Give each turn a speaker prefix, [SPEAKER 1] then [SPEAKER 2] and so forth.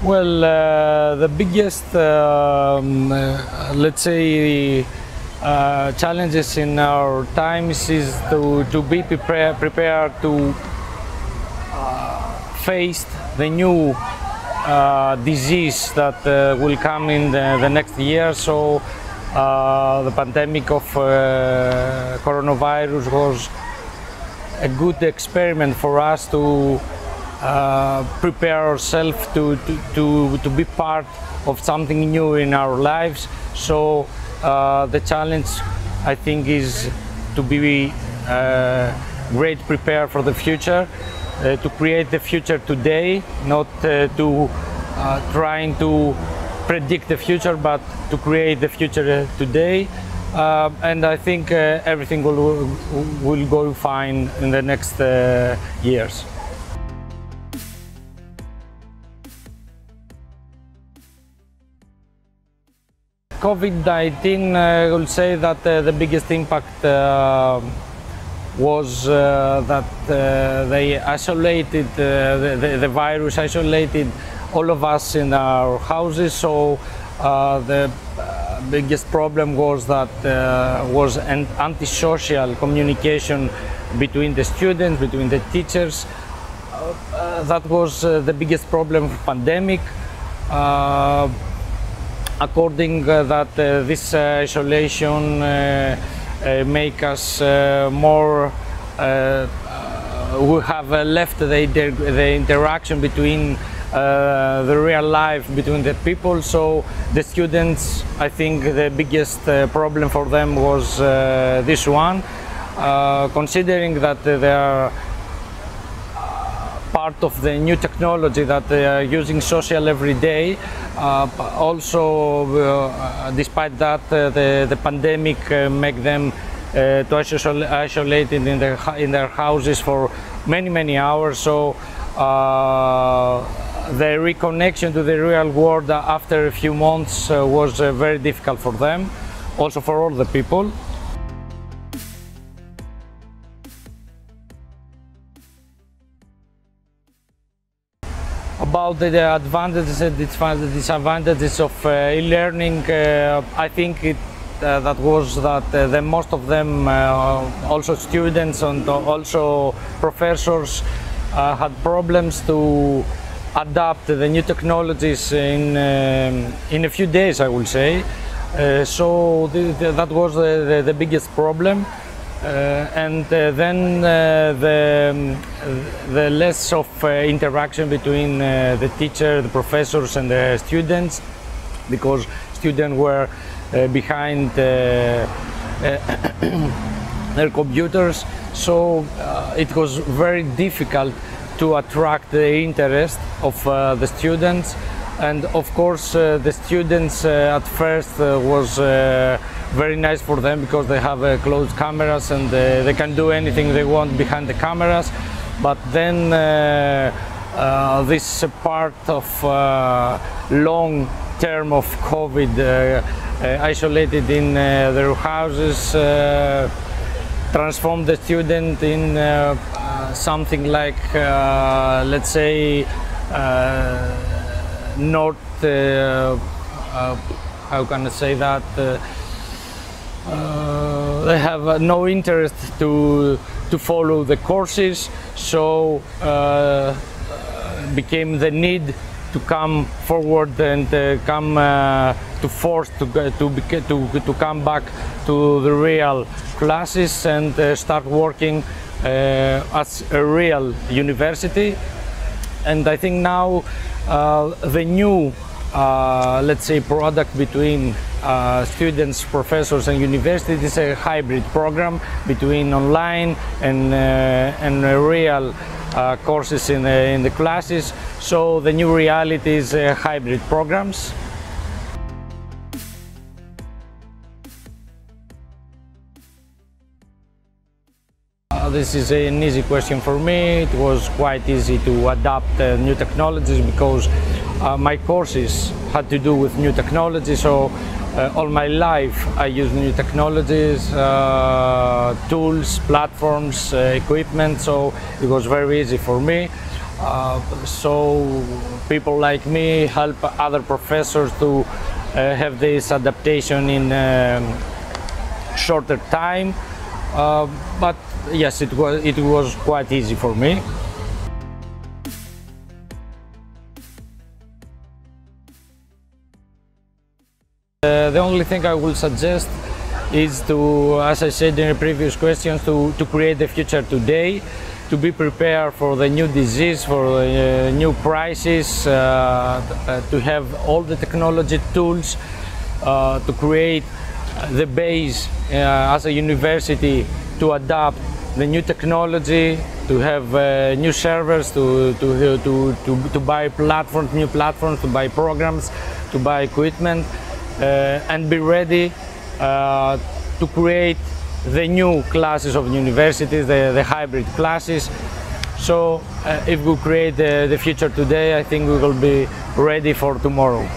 [SPEAKER 1] Well, the biggest, let's say, challenges in our times is to be prepared to face the new disease that will come in the next year. So the pandemic of coronavirus was a good experiment for us to prepare ourselves to be part of something new in our lives. So the challenge, I think, is to be great prepared for the future, to create the future today, not to trying to predict the future, but to create the future today. And I think everything will go fine in the next years. COVID-19, I will say that the biggest impact was that they isolated, the virus isolated all of us in our houses. So the biggest problem was that was an antisocial communication between the students, between the teachers. That was the biggest problem of the pandemic. According that this isolation make us more, we have left the interaction between the real life between the people. So the students, I think the biggest problem for them was this one, considering that they are part of the new technology that they are using social every day. Also, despite that, the pandemic make them to isolated in their houses for many hours. So the reconnection to the real world after a few months was very difficult for them, also for all the people. About the advantages and disadvantages of e-learning, I think that was that the most of them, also students and also professors, had problems to adapt the new technologies in a few days, I will say. So that was the biggest problem. And then the less of interaction between the teacher, the professors and the students, because students were behind their computers. So it was very difficult to attract the interest of the students. And of course the students at first was very nice for them, because they have closed cameras and they can do anything they want behind the cameras. But then this part of long term of COVID, isolated in their houses, transformed the student in something like, let's say, not, how can I say that, they have no interest to follow the courses. So became the need to come forward and come to force to come back to the real classes and start working as a real university. And I think now the new, let's say, product between students, professors and universities is a hybrid program between online and real courses in the classes. So the new reality is hybrid programs. This is an easy question for me. It was quite easy to adapt new technologies, because my courses had to do with new technology. So all my life I use new technologies, tools, platforms, equipment. So it was very easy for me. So people like me help other professors to have this adaptation in shorter time, but yes, it was quite easy for me. The only thing I will suggest is to, as I said in the previous questions, to create the future today, to be prepared for the new disease, for the new crisis, to have all the technology tools, to create the base as a university to adapt the new technology, to have new servers, to buy platforms, new platforms, to buy programs, to buy equipment, and be ready to create the new classes of universities, the hybrid classes. So if we create the future today, I think we will be ready for tomorrow.